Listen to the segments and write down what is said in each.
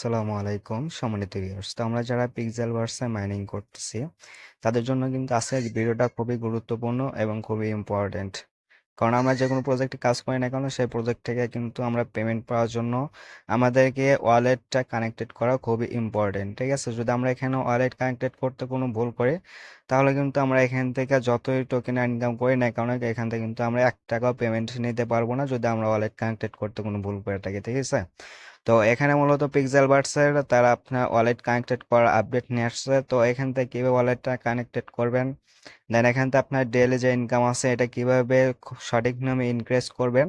আসসালামু আলাইকুম সম্মানিত ভিউয়ার্স। তো আমরা যারা পিক্সেলভার্সে মাইনিং করতেছি তাদের জন্য কিন্তু আজকের ভিডিওটা খুবই গুরুত্বপূর্ণ এবং খুবই ইম্পর্টেন্ট। কারণ আমরা যে কোনো প্রজেক্টে কাজ করি না কেন সেই প্রজেক্ট থেকে কিন্তু আমরা পেমেন্ট পাওয়ার জন্য আমাদেরকে ওয়ালেটটা কানেক্টেড করা খুবই ইম্পর্টেন্ট। ঠিক আছে, যদি আমরা এখানে ওয়ালেট কানেক্টেড করতে কোনো ভুল করি তাহলে কিন্তু আমরা এখান থেকে যতই টোকেন ইনকাম করি না কেন এখান থেকে কিন্তু আমরা 1 টাকাও পেমেন্ট নিতে পারবো না যদি আমরা ওয়ালেট কানেক্টেড করতে কোনো ভুল করে থাকি। ঠিক আছে, তো এখানে মূলত পিক্সেলভার্সের তারা আপনার ওয়ালেট কানেক্টেড করার আপডেট নিয়ে আসছে। তো এখান থেকে কীভাবে ওয়ালেটটা কানেক্টেড করবেন, দেন এখান থেকে আপনার ডেইলি যে ইনকাম আছে এটা কিভাবে খুব সঠিক নিয়মে ইনক্রিজ করবেন,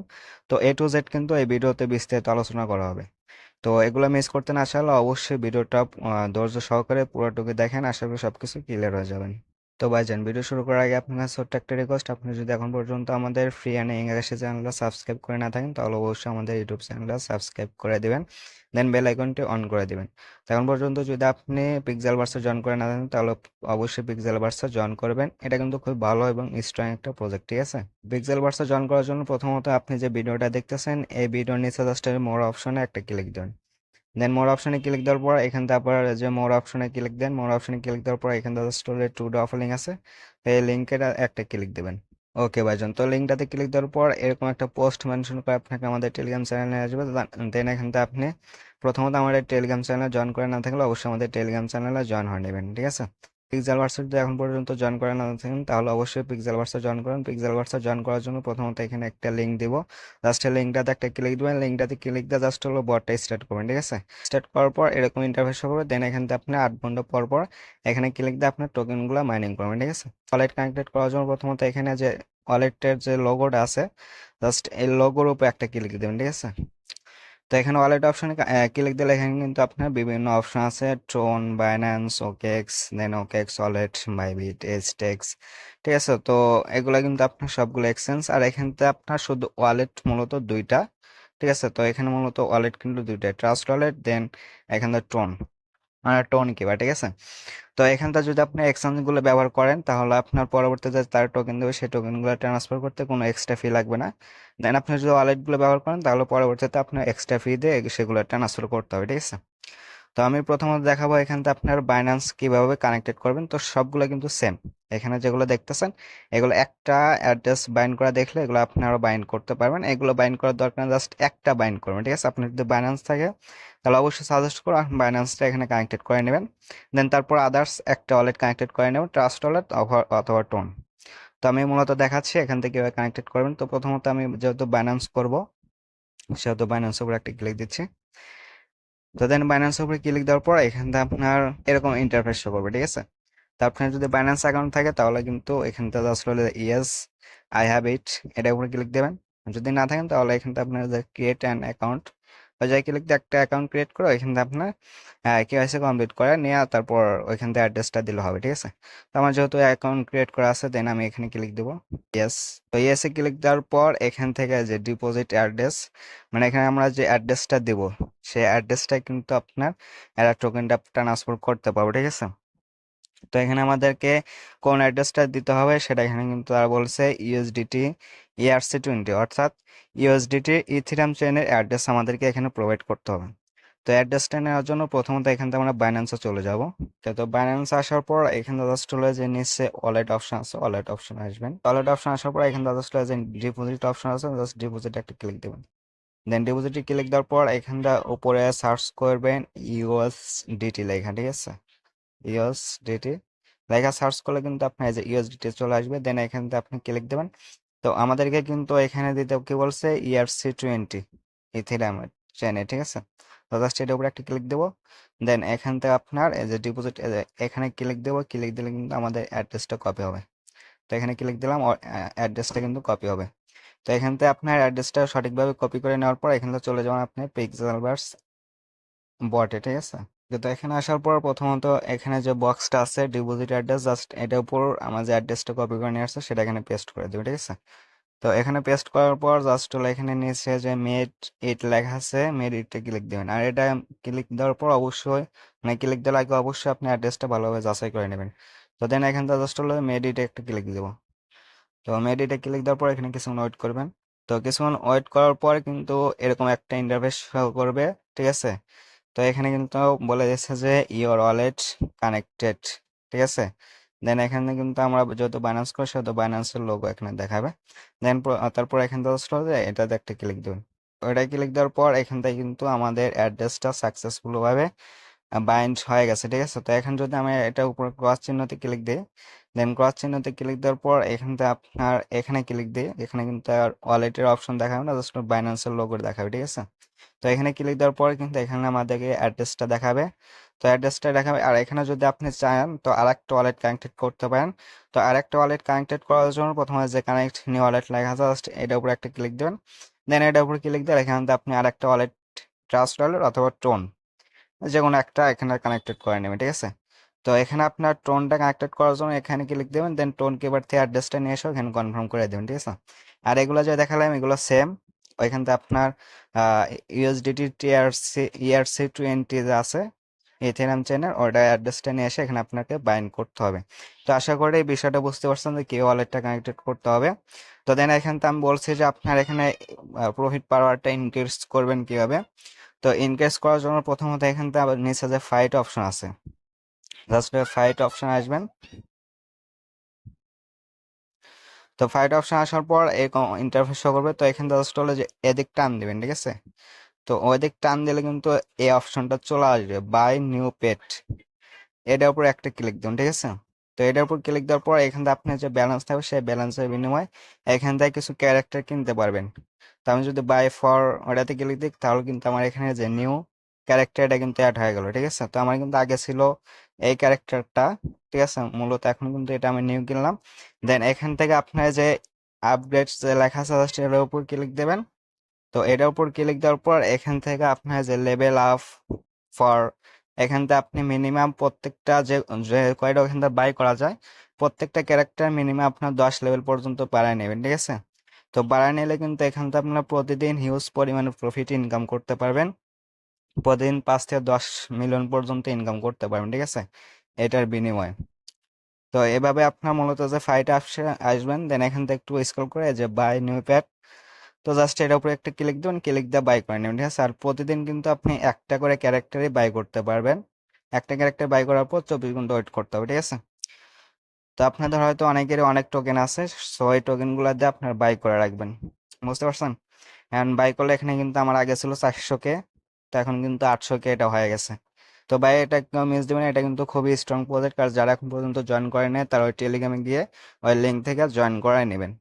তো A to Z কিন্তু এই ভিডিওতে বিস্তারিত আলোচনা করা হবে। তো এগুলো মিস করতে না চাইলে অবশ্যই ভিডিওটা ধৈর্য সহকারে পুরোটুকু দেখেন, আশা করি সব কিছু ক্লিয়ার হয়ে যাবেন। তো ভাইজান, ভিডিও শুরু করার আগে আপনার কাছে ছোট্ট একটা রিকোয়েস্ট, আপনি যদি এখন পর্যন্ত আমাদের ফ্রি অ্যান্ড ইংলিশে চ্যানেলটা সাবস্ক্রাইব করে না থাকেন তাহলে অবশ্যই আমাদের ইউটিউব চ্যানেলটা সাবস্ক্রাইব করে দিবেন, দেন বেল আইকনটি অন করে দিবেন। তো এখন পর্যন্ত যদি আপনি পিক্সেলভার্সে জয়েন করে না থাকেন তাহলে অবশ্যই পিক্সেলভার্সে জয়েন করবেন, এটা কিন্তু খুব ভালো এবং স্ট্রং একটা প্রজেক্ট। ঠিক আছে, পিক্সেলভার্সে জয়েন করার জন্য প্রথমত আপনি যে ভিডিওটা দেখতেছেন এই ভিডিওর নিচে জাস্ট মোর অপশনে একটা ক্লিক দেন, দেন মোর অপশনে ক্লিক দেওয়ার পর এখান থেকে আপনার যে মোর অপশনে ক্লিক দেন, মোর অপশনে ক্লিক দেওয়ার পর এখান থেকে স্টোরে টু ডে অফার লিঙ্ক আছে, এই লিঙ্কের একটা ক্লিক দেবেন। ওকে ভাইজান, তো লিঙ্কটাতে ক্লিক দেওয়ার পর এরকম একটা পোস্ট মেনশন করে আপনাকে আমাদের টেলিগ্রাম চ্যানেলে আসবে। দেন এখান থেকে আপনি প্রথমত আমাদের টেলিগ্রাম চ্যানেলে জয়েন করে না থাকলে অবশ্যই আমাদের টেলিগ্রাম চ্যানেলে জয়েন হয়ে নেবেন। ঠিক আছে, পিক্সেলভার্সে যদি এখন পর্যন্ত জয়েন করে না থাকেন তাহলে অবশ্যই পিক্সেলভার্সে জয়েন করুন। পিক্সেলভার্সে জয়েন করার জন্য প্রথমত এখানে একটা লিঙ্ক দিব, জাস্ট লিঙ্কটাতে একটা ক্লিক দেবেন, লিঙ্কটাতে ক্লিক দিয়ে জাস্ট হলো বটটা স্টার্ট করবেন। ঠিক আছে, স্টার্ট করার পর এরকম ইন্টারফেস হবে, দেন এখান থেকে আপনি 8 ঘন্টা পর পর এখানে ক্লিক দিয়ে আপনার টোকেনগুলো মাইনিং করবেন। ঠিক আছে, ওয়ালেট কানেক্টেড করার জন্য প্রথমত এখানে যে ওয়ালেটের যে লোগোটা আছে জাস্ট এই লোগোর উপর একটা ক্লিক দেবেন। ঠিক আছে, তো এখানে ওয়ালেট অপশনে ক্লিক দিলে এখানে কিন্তু আপনার বিভিন্ন অপশন আছে, ট্রোন, বাইন্যান্স, ওকেক্স, দেন ওকেক্স ওয়ালেট, বাইবিট, এইচটেক্স। ঠিক আছে, তো এগুলো কিন্তু আপনার সবগুলো এক্সচেঞ্জ, আর এখান থেকে আপনার শুধু ওয়ালেট মূলত দুইটা। ঠিক আছে, তো এখানে মূলত ওয়ালেট কিন্তু দুইটা, ট্রাস্ট ওয়ালেট, দেন এখানে ট্রোন মানে টোন কিবা। ঠিক আছে, তো এখানটা যদি আপনি এক্সচেঞ্জ গুলো ব্যবহার করেন তাহলে আপনার পরবর্তীতে তার টোকেন দেবে সেই টোকেনগুলো ট্রান্সফার করতে কোনো এক্সট্রা ফি লাগবে না। দেন আপনি যদি ওয়ালেট গুলো ব্যবহার করেন তাহলে পরবর্তীতে আপনার এক্সট্রা ফি দিয়ে সেগুলো ট্রান্সফার করতে হবে। ঠিক আছে, তো আমি প্রথমত দেখাবো এখান থেকে আপনার বাইন্যান্স কিভাবে কানেক্টেড করবেন। তো সবগুলো কিন্তু সেম, এখানে যেগুলো দেখতেছেন এগুলো একটা অ্যাড্রেস বাইন্ড করা দেখলে এগুলো আপনারা বাইন্ড করতে পারবেন, এগুলো বাইন্ড করার দরকার জাস্ট একটা বাইন্ড করবেন। ঠিক আছে, আপনার যদি বাইন্যান্স থাকে তাহলে অবশ্যই সাজেস্ট করো বাইন্যান্সটা এখানে কানেক্টেড করে নেবেন, দেন তারপর আদার্স একটা ওয়ালেট কানেক্টেড করে নেবেন, ট্রাস্ট ওয়ালেট অথবা টোন। তো আমি মূলত দেখাচ্ছি এখান থেকে কিভাবে কানেক্টেড করবেন। তো প্রথমত আমি যেহেতু বাইন্যান্স করব সেহেতু বাইন্যান্সের উপর একটা ক্লিক দিচ্ছি। তো দেন বাইন্যান্সের উপরে ক্লিক দেওয়ার পর এখান থেকে আপনার এরকম ইন্টারফেস শো করবে। ঠিক আছে, তো আপনার যদি বাইন্যান্স অ্যাকাউন্ট থাকে তাহলে কিন্তু এখান থেকে জাস্ট হলে ইয়েস আই হ্যাভ ইট এটার উপরে ক্লিক দেবেন। যদি না থাকেন তাহলে এখান থেকে আপনার যে ক্রিয়েট অ্যান অ্যাকাউন্ট বা যাই ক্লিক দিয়ে একটা অ্যাকাউন্ট ক্রিয়েট করে এখান থেকে আপনার কেওয়াইসি কমপ্লিট করে নিয়ে তারপর ওইখান থেকে অ্যাড্রেসটা দিলে হবে। ঠিক আছে, তো আমার যেহেতু অ্যাকাউন্ট ক্রিয়েট করা আছে দেন আমি এখানে ক্লিক দেবো ইয়েস। তো ইয়েসে ক্লিক দেওয়ার পর এখান থেকে যে ডিপোজিট অ্যাড্রেস মানে এখানে আমরা যে অ্যাড্রেসটা দিব সেই অ্যাড্রেসটা কিন্তু আপনার এরা টোকেনটা ট্রান্সফার করতে পারবে। ঠিক আছে, তো এখানে আমাদেরকে কোন অ্যাড্রেসটা দিতে হবে সেটা এখানে কিন্তু তারা বলছে ইউএসডিটি ERC20, অর্থাৎ ইউএসডিটি ইথিরিয়াম চেইনের অ্যাড্রেস আমাদেরকে এখানে প্রোভাইড করতে হবে। তো অ্যাড্রেসটা নেওয়ার জন্য প্রথমত এখান থেকে আমরা বাইন্যান্সে চলে যাব। তো বাইন্যান্স আসার পর এখানে জাস্ট হলো যে নিচে ওয়ালেট অপশন আছে, ওয়ালেট অপশন আসবেন, ওয়ালেট অপশন আসার পর এখানে জাস্ট হলো যে ডিপোজিট অপশন আছে, জাস্ট ডিপোজিট একটা ক্লিক দেবেন। দেন ডিপোজিটে ক্লিক দেওয়ার পর এখানটা উপরে সার্চ করবেন ইউএসডিটি লেখা। ঠিক আছে, ইউএসডিটি লেখা সার্চ করলে কিন্তু আপনার এই যে ইউএসডিটি চলে আসবে, দেন এখান থেকে আপনি ক্লিক দেবেন। তো আমাদেরকে কিন্তু এখানে দিতে কি বলছে ERC20 ইথেরিয়াম চেনে। ঠিক আছে, তো জাস্ট এটার উপরে একটা ক্লিক দেবো, দেন এখান থেকে আপনার এই যে ডিপোজিট এখানে ক্লিক দেবো, ক্লিক দিলে কিন্তু আমাদের অ্যাড্রেসটা কপি হবে। তো এখানে ক্লিক দিলাম, অ্যাড্রেসটা কিন্তু কপি হবে। তো এখান থেকে আপনার অ্যাড্রেসটা সঠিকভাবে কপি করে নেওয়ার পর এখান থেকে চলে যাবেন আপনি পিক্সেলভার্স বটে। ঠিক আছে, তো এখানে আসার পর প্রথমত এখানে যে বক্সটা আছে ডিপোজিট অ্যাড্রেস জাস্ট এটার উপর আমার যে অ্যাড্রেসটা কপি করে নিয়ে আসছে সেটা এখানে পেস্ট করে দেবে। ঠিক আছে, তো এখানে পেস্ট করার পর জাস্ট হলো এখানে নিচে যে মেড ইট লেখা আছে মেড ইটে ক্লিক দেবেন, আর এটা ক্লিক দেওয়ার পর অবশ্যই মানে ক্লিক দেওয়ার আগে অবশ্যই আপনি অ্যাড্রেসটা ভালোভাবে যাচাই করে নেবেন। তো দেন এখান থেকে জাস্ট হলো মেড ইটে একটা ক্লিক দেবো। তো মেড ইটে ক্লিক দেওয়ার পর এখানে কিছুক্ষণ ওয়েট করবেন। তো কিছুক্ষণ ওয়েট করার পর কিন্তু এরকম একটা ইন্টারফেস শো করবে। ঠিক আছে, তো এখানে কিন্তু বলে দিচ্ছে যে ইওর ওয়ালেট কানেক্টেড, ঠিক আছে। দেন এখানে কিন্তু আমরা যেহেতু বাইন্যান্স করি সেহেতু বাইন্যান্সের লোগো এখানে দেখাবে। দেন তারপর এখান থেকে হচ্ছে এটাতে একটা ক্লিক দেবেন। ওইটা ক্লিক দেওয়ার পর এখান থেকে কিন্তু আমাদের অ্যাড্রেসটা সাকসেসফুল ভাবে বাইন্ড হয়ে গেছে, ঠিক আছে। তো এখন যদি আমি এটা উপর ক্রস চিহ্নতে ক্লিক দিই, দেন ক্রস চিহ্নতে ক্লিক দেওয়ার পর এখান থেকে আপনার এখানে ক্লিক দিই, এখানে কিন্তু আর ওয়ালেটের অপশন দেখাবে না, জাস্ট বাইন্যান্সের লোগো দেখাবে, ঠিক আছে। তো এখানে ক্লিক দেওয়ার পর কিন্তু এখানে আমাদেরকে অ্যাড্রেসটা দেখাবে। তো অ্যাড্রেসটা দেখাবে, আর এখানে যদি আপনি চান তো আরেকটা ওয়ালেট কানেক্টেড করতে পারেন। তো আরেকটা ওয়ালেট কানেক্টেড করার জন্য প্রথমে যে কানেক্ট নিউ ওয়ালেট লেখা আছে জাস্ট এটার উপর একটা ক্লিক দেবেন। দেন এটার উপর ক্লিক দিয়ে এখান থেকে আপনি আরেকটা ওয়ালেট ট্রাস্ট ওয়ালেট অথবা টোন যে কোনো একটা এখানে কানেক্টেড করে নেবেন, ঠিক আছে। তো এখানে আপনার টোনটা কানেক্টেড করার জন্য এখানে ক্লিক দেবেন, দেন টোনকে এবার থেকে অ্যাড্রেসটা নিয়ে এসে এখানে কনফার্ম করে দেবেন, ঠিক আছে। আর এগুলো যে দেখালাম এগুলো সেম, ওইখান থেকে আপনার ইউএসডিটি টিআরসি ERC20 যে আছে ইথেরিয়াম চেনের ওটা অ্যাড্রেসটা নিয়ে এসে এখানে আপনাকে বাইন্ড করতে হবে। তো আশা করি এই বিষয়টা বুঝতে পারছেন যে কি ওয়ালেটটা কানেক্টেড করতে হবে। তো দেন এখান থেকে আমি বলছি যে আপনার এখানে প্রফিট পাওয়ারটা ইনক্রিজ করবেন কিভাবে। তো ইনক্রিজ করার জন্য প্রথমত এখান থেকে আবার নিচে যে ফাইট অপশন আছে, জাস্ট ফাইট অপশন আসবেন। তো ফাইট অপশন আসার পর এই ইন্টারফেস শো করবে। তো এখান থেকে জাস্ট হলো যে এদিক টান দিবেন, ঠিক আছে। তো ওইদিক টান দিলে কিন্তু এই অপশনটা চলে আসবে, বাই নিউ পেট, এটার উপর একটা ক্লিক দিন, ঠিক আছে। তো এটার উপর ক্লিক দেওয়ার পর এখান থেকে আপনার যে ব্যালেন্স থাকবে সেই ব্যালেন্সের বিনিময়ে এখান থেকে কিছু ক্যারেক্টার কিনতে পারবেন। তো আমি যদি বাই ফর ওটাতে ক্লিক দিই তাহলে কিন্তু আমার এখানে যে নিউ ক্যারেক্টার এটা কিন্তু অ্যাড হয়ে গেল, ঠিক আছে। তো আমার কিন্তু আগে ছিল এই ক্যারেক্টারটা, ঠিক আছে। মূলত এখন কিন্তু এটা আমি নিউ কিনলাম। দেন এখান থেকে আপনার যে আপডেট যে লেখা আছে জাস্ট এটার উপর ক্লিক দেবেন। তো এটার উপর ক্লিক দেওয়ার পর এখান থেকে আপনার যে লেভেল আপ ফর, এখান থেকে আপনি মিনিমাম প্রত্যেকটা যে যে কয়টা ওখান থেকে বাই করা যায় প্রত্যেকটা ক্যারেক্টার মিনিমাম আপনার 10 লেভেল পর্যন্ত বাড়ায় নেবেন, ঠিক আছে। তো বাড়ায় নিলে কিন্তু এখান থেকে আপনার প্রতিদিন হিউজ পরিমাণে প্রফিট ইনকাম করতে পারবেন, প্রতিদিন 5 থেকে 10 মিলিয়ন পর্যন্ত ইনকাম করতে পারবেন, ঠিক আছে, এটার বিনিময়ে। তো এভাবে আপনার মূলত যে ফাইট আসবেন, দেন এখান থেকে একটু স্ক্রল করে যে বাই নিউ প্যাড, তো জাস্ট এটার উপরে একটা ক্লিক দিন, ক্লিক দিয়ে বাই করে নেবেন, ঠিক আছে। আর প্রতিদিন কিন্তু আপনি একটা করে ক্যারেক্টারই বাই করতে পারবেন। একটা ক্যারেক্টার বাই করার পর 24 ঘন্টা ওয়েট করতে হবে, ঠিক আছে। তো আপনাদের হয়তো অনেকেরই অনেক টোকেন আছে, সো এই টোকেনগুলো দিয়ে আপনার বাই করে রাখবেন, বুঝতে পারছেন। এখন বাই করলে এখানে কিন্তু আমার আগে ছিল 400K, তো এখন কিন্তু 800K এটা হয়ে গেছে। তো ভাই এটা একদম মিস দেবেন, এটা কিন্তু খুবই স্ট্রং প্রজেক্ট, আর যারা এখন পর্যন্ত জয়েন করে নেয় তারা ওই টেলিগ্রামে গিয়ে ওই লিঙ্ক থেকে জয়েন করাই নেবেন।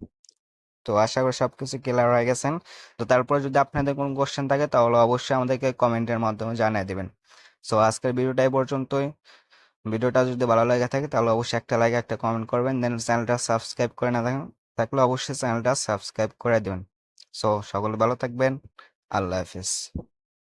তো আশা করি সবকিছু ক্লিয়ার হয়ে গেছেন। তো তারপর যদি আপনাদের কোনো কোশ্চেন থাকে তাহলে অবশ্যই আমাদেরকে কমেন্টের মাধ্যমে জানিয়ে দিবেন। সো আজকের ভিডিওটা এই পর্যন্তই। ভিডিওটা যদি ভালো লাগে থাকে তাহলে অবশ্যই একটা লাইক একটা কমেন্ট করবেন, দেন চ্যানেলটা সাবস্ক্রাইব করে না থাকেন থাকলে অবশ্যই চ্যানেলটা সাবস্ক্রাইব করে দেবেন। সো সকলে ভালো থাকবেন, আল্লাহ হাফিজ।